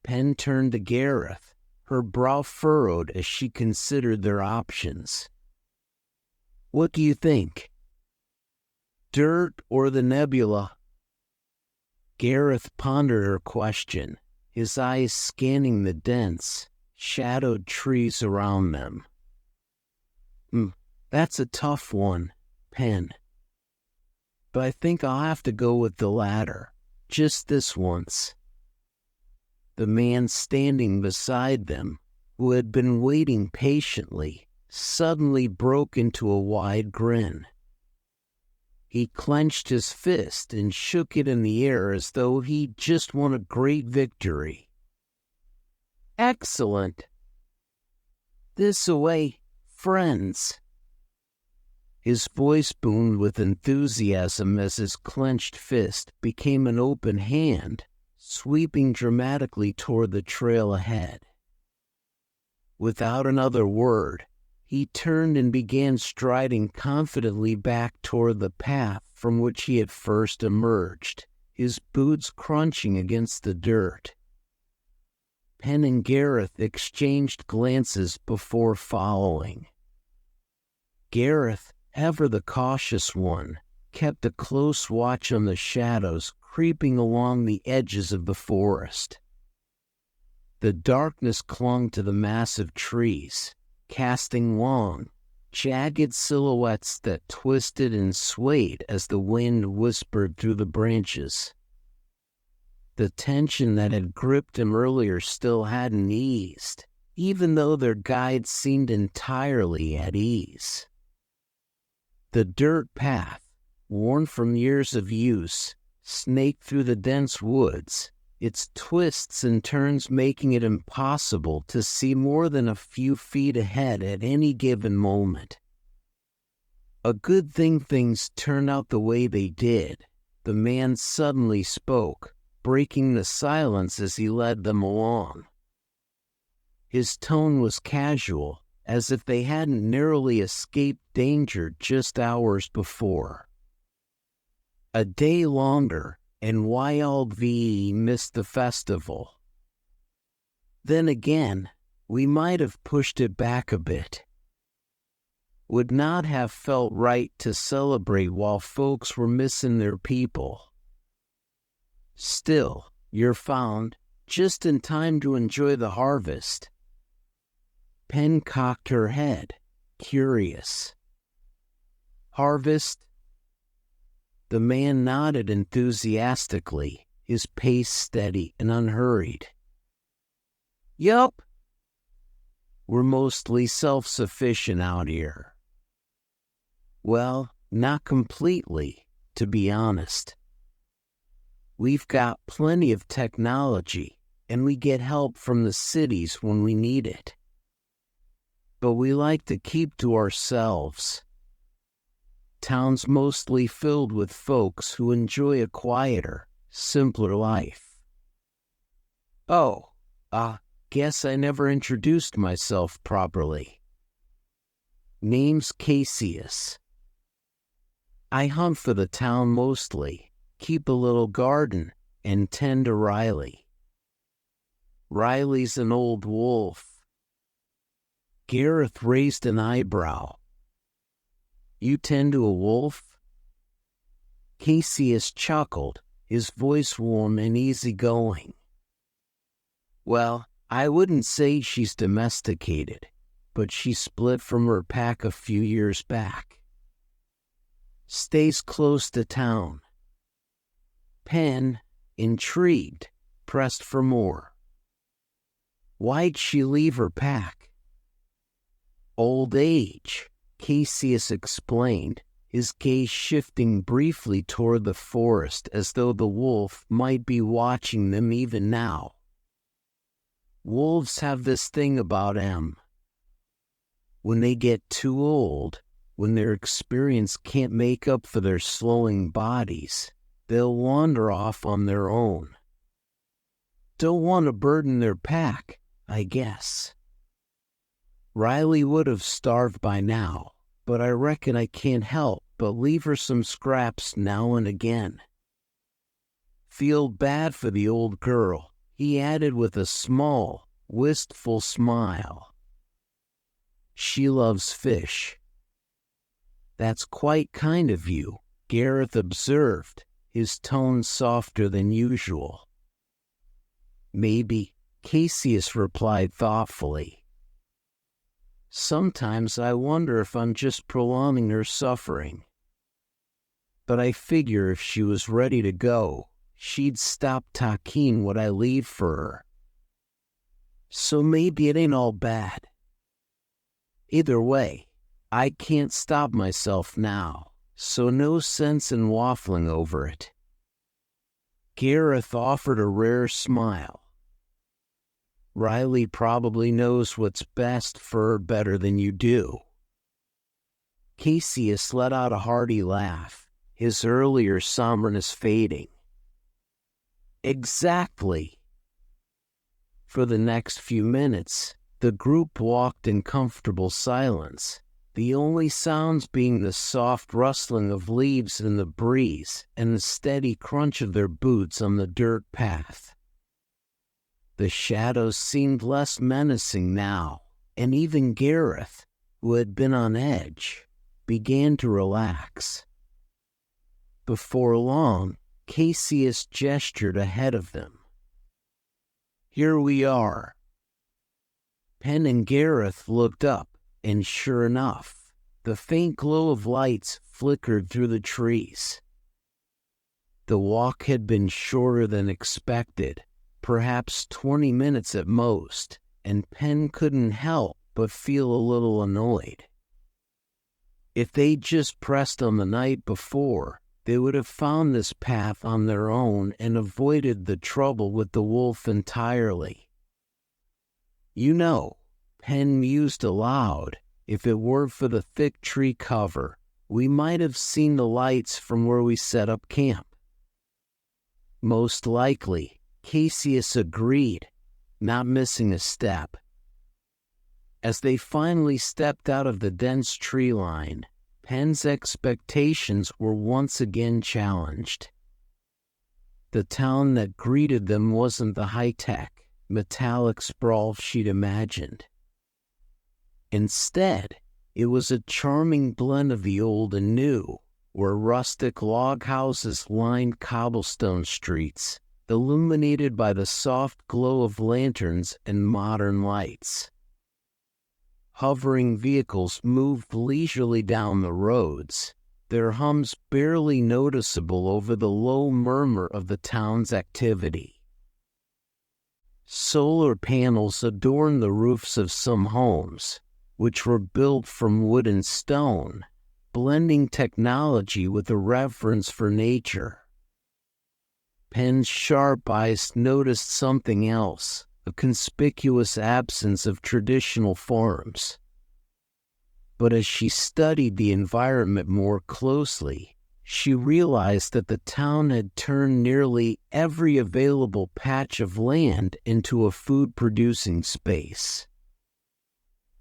Pen turned to Gareth, her brow furrowed as she considered their options. "What do you think? Dirt or the nebula?" Gareth pondered her question, his eyes scanning the dense, shadowed trees around them. That's a tough one, Pen. But I think I'll have to go with the latter, just this once." The man standing beside them, who had been waiting patiently, suddenly broke into a wide grin. He clenched his fist and shook it in the air as though he'd just won a great victory. "Excellent! This away, friends!" His voice boomed with enthusiasm as his clenched fist became an open hand, sweeping dramatically toward the trail ahead. Without another word, he turned and began striding confidently back toward the path from which he had first emerged, his boots crunching against the dirt. Pen and Gareth exchanged glances before following. Gareth, ever the cautious one, kept a close watch on the shadows creeping along the edges of the forest. The darkness clung to the massive trees, casting long, jagged silhouettes that twisted and swayed as the wind whispered through the branches. The tension that had gripped him earlier still hadn't eased, even though their guide seemed entirely at ease. The dirt path, worn from years of use, snaked through the dense woods, its twists and turns making it impossible to see more than a few feet ahead at any given moment. A good thing things turned out the way they did, the man suddenly spoke, breaking the silence as he led them along. His tone was casual, as if they hadn't narrowly escaped danger just hours before. A day longer, and YLV missed the festival. Then again, we might have pushed it back a bit. Would not have felt right to celebrate while folks were missing their people. Still, you're found, just in time to enjoy the harvest. Pen cocked her head, curious. Harvest? The man nodded enthusiastically, his pace steady and unhurried. Yup. We're mostly self-sufficient out here. Well, not completely, to be honest. We've got plenty of technology, and we get help from the cities when we need it. But we like to keep to ourselves. Town's mostly filled with folks who enjoy a quieter, simpler life. Oh, guess I never introduced myself properly. Name's Cassius. I hunt for the town mostly, keep a little garden, and tend to Riley. Riley's an old wolf. Gareth raised an eyebrow. You tend to a wolf? Cassius chuckled, his voice warm and easygoing. Well, I wouldn't say she's domesticated, but she split from her pack a few years back. Stays close to town. Pen, intrigued, pressed for more. Why'd she leave her pack? Old age, Cassius explained, his gaze shifting briefly toward the forest as though the wolf might be watching them even now. Wolves have this thing about 'em. When they get too old, when their experience can't make up for their slowing bodies, they'll wander off on their own. Don't want to burden their pack, I guess. Riley would have starved by now, but I reckon I can't help but leave her some scraps now and again. Feel bad for the old girl, he added with a small, wistful smile. "She loves fish." "That's quite kind of you," Gareth observed, his tone softer than usual. "Maybe," Cassius replied thoughtfully. "Sometimes I wonder if I'm just prolonging her suffering. But I figure if she was ready to go, she'd stop talking what I leave for her. So maybe it ain't all bad. Either way, I can't stop myself now, so no sense in waffling over it." Gareth offered a rare smile. "Riley probably knows what's best for her better than you do." Cassius let out a hearty laugh, his earlier somberness fading. "Exactly." For the next few minutes, the group walked in comfortable silence, the only sounds being the soft rustling of leaves in the breeze and the steady crunch of their boots on the dirt path. The shadows seemed less menacing now, and even Gareth, who had been on edge, began to relax. Before long, Cassius gestured ahead of them. "Here we are." Penn and Gareth looked up, and sure enough, the faint glow of lights flickered through the trees. The walk had been shorter than expected, perhaps 20 minutes at most, and Penn couldn't help but feel a little annoyed. If they'd just pressed on the night before, they would have found this path on their own and avoided the trouble with the wolf entirely. "You know," Penn mused aloud, "if it weren't for the thick tree cover, we might have seen the lights from where we set up camp." "Most likely," Cassius agreed, not missing a step. As they finally stepped out of the dense tree line, Penn's expectations were once again challenged. The town that greeted them wasn't the high-tech, metallic sprawl she'd imagined. Instead, it was a charming blend of the old and new, where rustic log houses lined cobblestone streets, illuminated by the soft glow of lanterns and modern lights. Hovering vehicles moved leisurely down the roads, their hums barely noticeable over the low murmur of the town's activity. Solar panels adorned the roofs of some homes, which were built from wood and stone, blending technology with a reverence for nature. Penn's sharp eyes noticed something else, a conspicuous absence of traditional forms. But as she studied the environment more closely, she realized that the town had turned nearly every available patch of land into a food-producing space.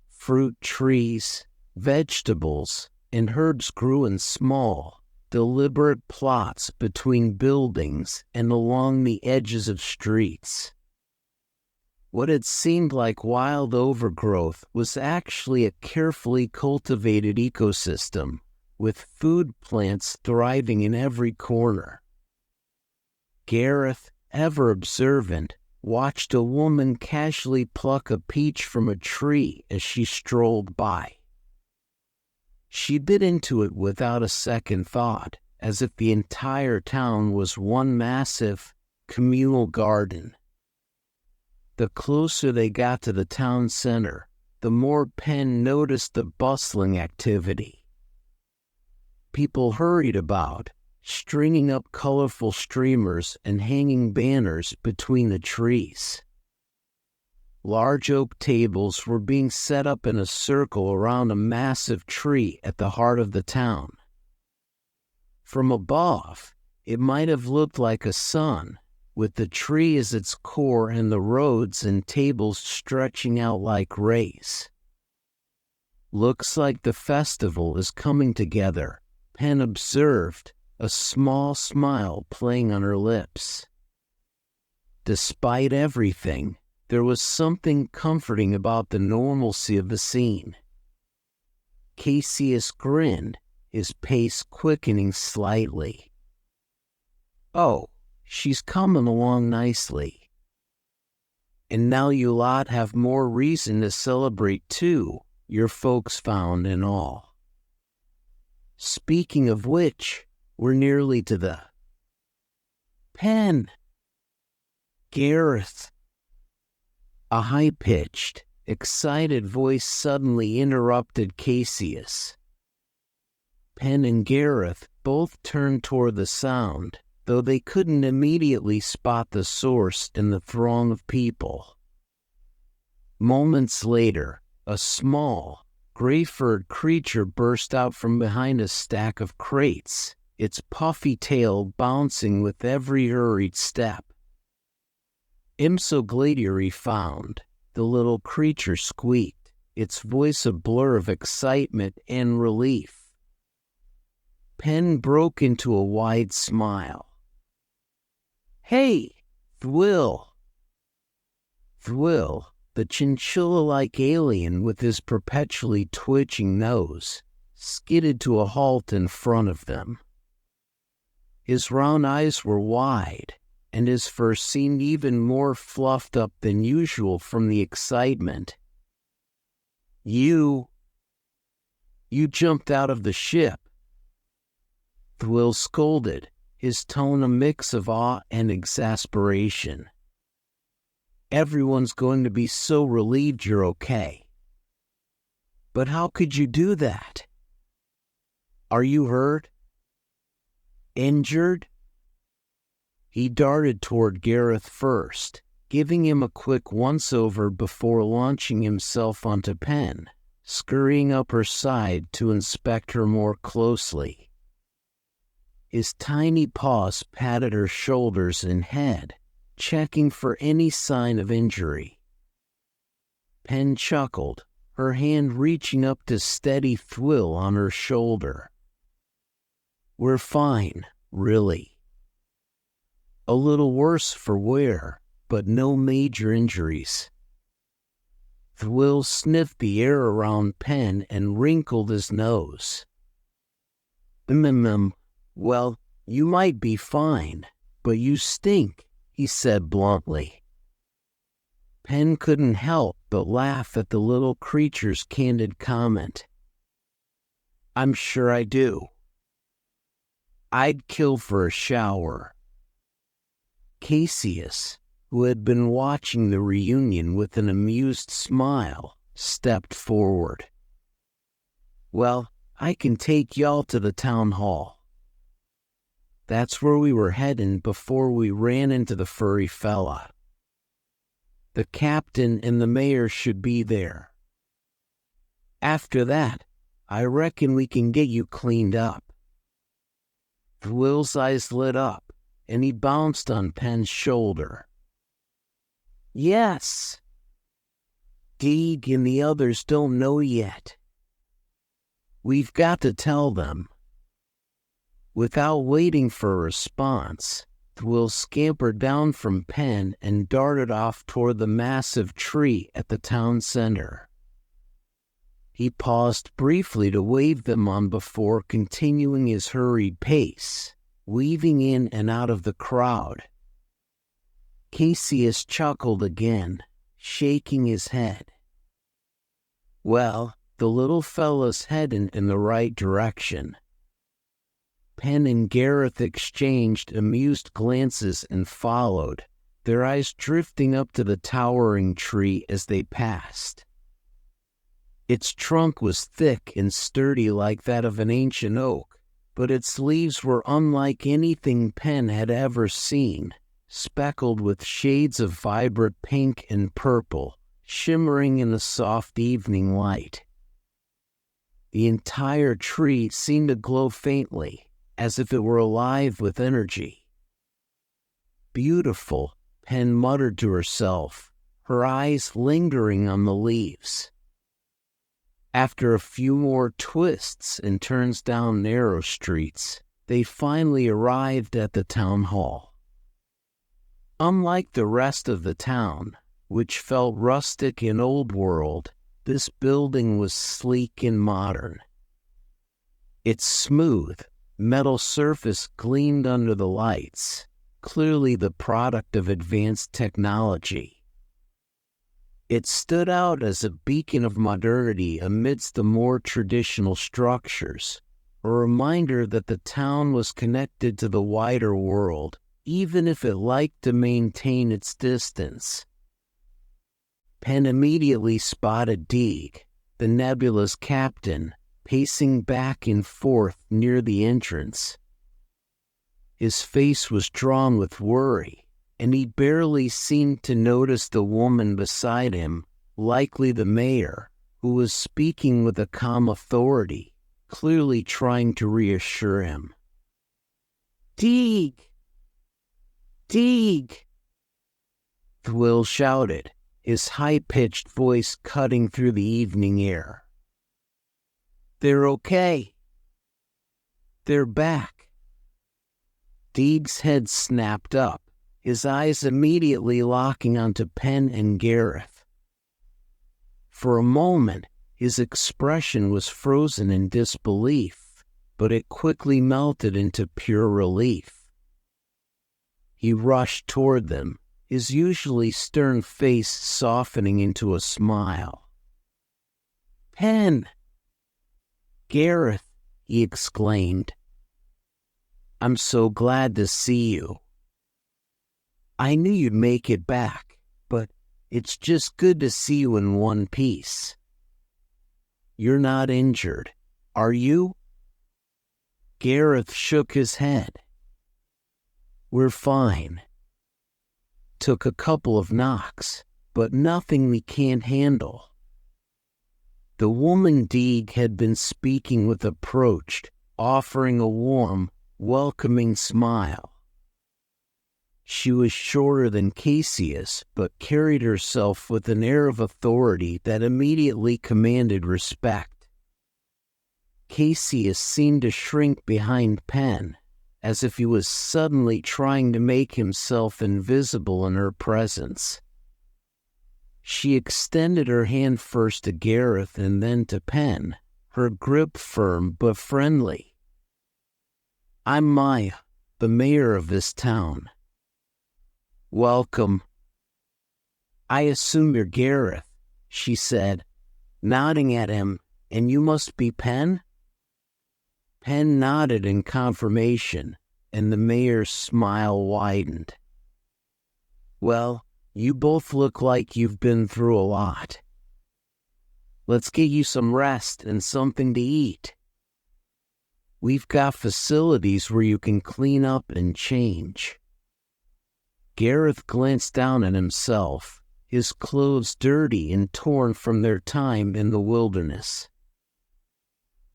Fruit trees, vegetables, and herbs grew in small, deliberate plots between buildings and along the edges of streets. What had seemed like wild overgrowth was actually a carefully cultivated ecosystem, with food plants thriving in every corner. Gareth, ever observant, watched a woman casually pluck a peach from a tree as she strolled by. She bit into it without a second thought, as if the entire town was one massive, communal garden. The closer they got to the town center, the more Penn noticed the bustling activity. People hurried about, stringing up colorful streamers and hanging banners between the trees. Large oak tables were being set up in a circle around a massive tree at the heart of the town. From above, it might have looked like a sun, with the tree as its core and the roads and tables stretching out like rays. "Looks like the festival is coming together," Penn observed, a small smile playing on her lips. Despite everything, there was something comforting about the normalcy of the scene. Cassius grinned, his pace quickening slightly. "Oh, she's coming along nicely. And now you lot have more reason to celebrate too, your folks found and all. Speaking of which, we're nearly to the pen." "Gareth." A high-pitched, excited voice suddenly interrupted Cassius. Penn and Gareth both turned toward the sound, though they couldn't immediately spot the source in the throng of people. Moments later, a small, gray-furred creature burst out from behind a stack of crates, its puffy tail bouncing with every hurried step. "Imsogladiary found," the little creature squeaked, its voice a blur of excitement and relief. Penn broke into a wide smile. "Hey, Thwill." Thwill, the chinchilla-like alien with his perpetually twitching nose, skidded to a halt in front of them. His round eyes were wide, and his fur seemed even more fluffed up than usual from the excitement. You jumped out of the ship," Thwill scolded, his tone a mix of awe and exasperation. "Everyone's going to be so relieved you're okay." "But how could you do that? Are you hurt? Injured?" He darted toward Gareth first, giving him a quick once-over before launching himself onto Penn, scurrying up her side to inspect her more closely. His tiny paws patted her shoulders and head, checking for any sign of injury. Penn chuckled, her hand reaching up to steady Thwill on her shoulder. "We're fine, really. A little worse for wear, but no major injuries." Thwill sniffed the air around Penn and wrinkled his nose. Well, you might be fine, but you stink," he said bluntly. Penn couldn't help but laugh at the little creature's candid comment. "I'm sure I do. I'd kill for a shower." Cassius, who had been watching the reunion with an amused smile, stepped forward. "Well, I can take y'all to the town hall. That's where we were heading before we ran into the furry fella. The captain and the mayor should be there. After that, I reckon we can get you cleaned up." Will's eyes lit up, and he bounced on Penn's shoulder. "Yes. Deeg and the others don't know yet. We've got to tell them." Without waiting for a response, Thwill scampered down from Penn and darted off toward the massive tree at the town center. He paused briefly to wave them on before continuing his hurried pace, weaving in and out of the crowd. Cassius chuckled again, shaking his head. "Well, the little fella's heading in the right direction." Penn and Gareth exchanged amused glances and followed, their eyes drifting up to the towering tree as they passed. Its trunk was thick and sturdy like that of an ancient oak, but its leaves were unlike anything Penn had ever seen, speckled with shades of vibrant pink and purple, shimmering in the soft evening light. The entire tree seemed to glow faintly, as if it were alive with energy. "Beautiful," Penn muttered to herself, her eyes lingering on the leaves. After a few more twists and turns down narrow streets, they finally arrived at the town hall. Unlike the rest of the town, which felt rustic and old-world, this building was sleek and modern. Its smooth, metal surface gleamed under the lights, clearly the product of advanced technology. It stood out as a beacon of modernity amidst the more traditional structures, a reminder that the town was connected to the wider world, even if it liked to maintain its distance. Penn immediately spotted Deeg, the Nebula's captain, pacing back and forth near the entrance. His face was drawn with worry, and he barely seemed to notice the woman beside him, likely the mayor, who was speaking with a calm authority, clearly trying to reassure him. "Deeg! Deeg!" Thwill shouted, his high-pitched voice cutting through the evening air. "They're okay. They're back." Deeg's head snapped up, his eyes immediately locking onto Penn and Gareth. For a moment, his expression was frozen in disbelief, but it quickly melted into pure relief. He rushed toward them, his usually stern face softening into a smile. "Penn! Gareth!" he exclaimed. "I'm so glad to see you. I knew you'd make it back, but it's just good to see you in one piece. You're not injured, are you?" Gareth shook his head. "We're fine. Took a couple of knocks, but nothing we can't handle." The woman Deeg had been speaking with approached, offering a warm, welcoming smile. She was shorter than Cassius, but carried herself with an air of authority that immediately commanded respect. Cassius seemed to shrink behind Penn, as if he was suddenly trying to make himself invisible in her presence. She extended her hand first to Gareth and then to Penn, her grip firm but friendly. "I'm Maya, the mayor of this town. Welcome." "I assume you're Gareth," she said, nodding at him, "and you must be Penn?" Penn nodded in confirmation, and the mayor's smile widened. "Well, you both look like you've been through a lot. Let's get you some rest and something to eat. We've got facilities where you can clean up and change." Gareth glanced down at himself, his clothes dirty and torn from their time in the wilderness.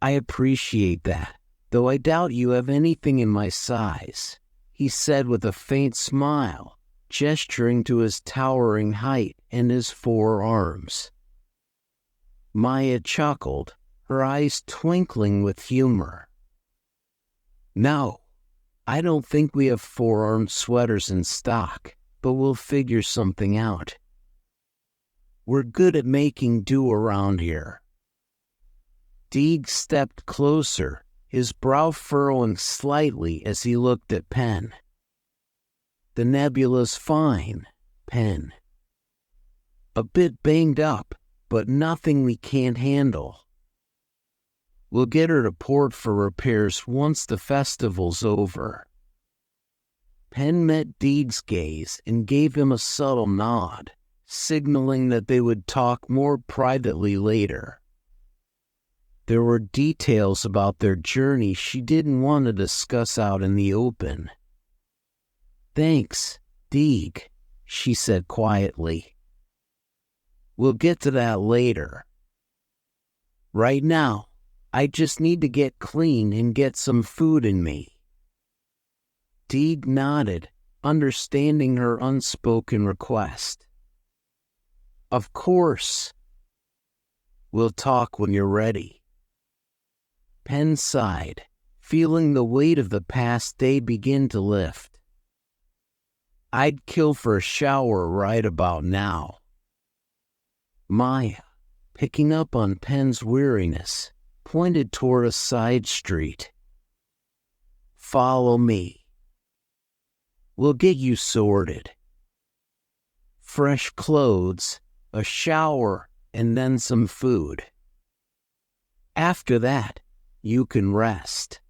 "I appreciate that, though I doubt you have anything in my size," he said with a faint smile, gesturing to his towering height and his 4 arms. Maya chuckled, her eyes twinkling with humor. "No, I don't think we have 4-armed sweaters in stock, but we'll figure something out. We're good at making do around here." Deeg stepped closer, his brow furrowing slightly as he looked at Penn. "The Nebula's fine, Penn. A bit banged up, but nothing we can't handle. We'll get her to port for repairs once the festival's over." Penn met Deeg's gaze and gave him a subtle nod, signaling that they would talk more privately later. There were details about their journey she didn't want to discuss out in the open. "Thanks, Deeg," she said quietly. "We'll get to that later. Right now, I just need to get clean and get some food in me." Deeg nodded, understanding her unspoken request. "Of course. We'll talk when you're ready." Penn sighed, feeling the weight of the past day begin to lift. I'd kill for a shower right about now." Maya, picking up on Penn's weariness, pointed toward a side street. "Follow me. We'll get you sorted. Fresh clothes, a shower, and then some food. After that, you can rest.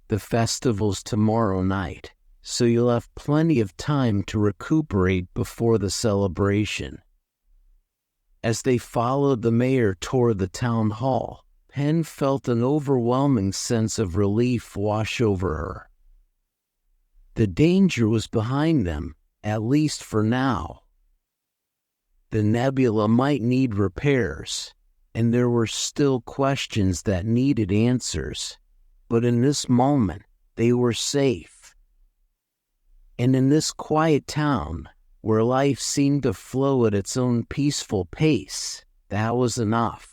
The festival's tomorrow night, so you'll have plenty of time to recuperate before the celebration." As they followed the mayor toward the town hall, Penn felt an overwhelming sense of relief wash over her. The danger was behind them, at least for now. The nebula might need repairs, and there were still questions that needed answers, but in this moment, they were safe. And in this quiet town, where life seemed to flow at its own peaceful pace, that was enough.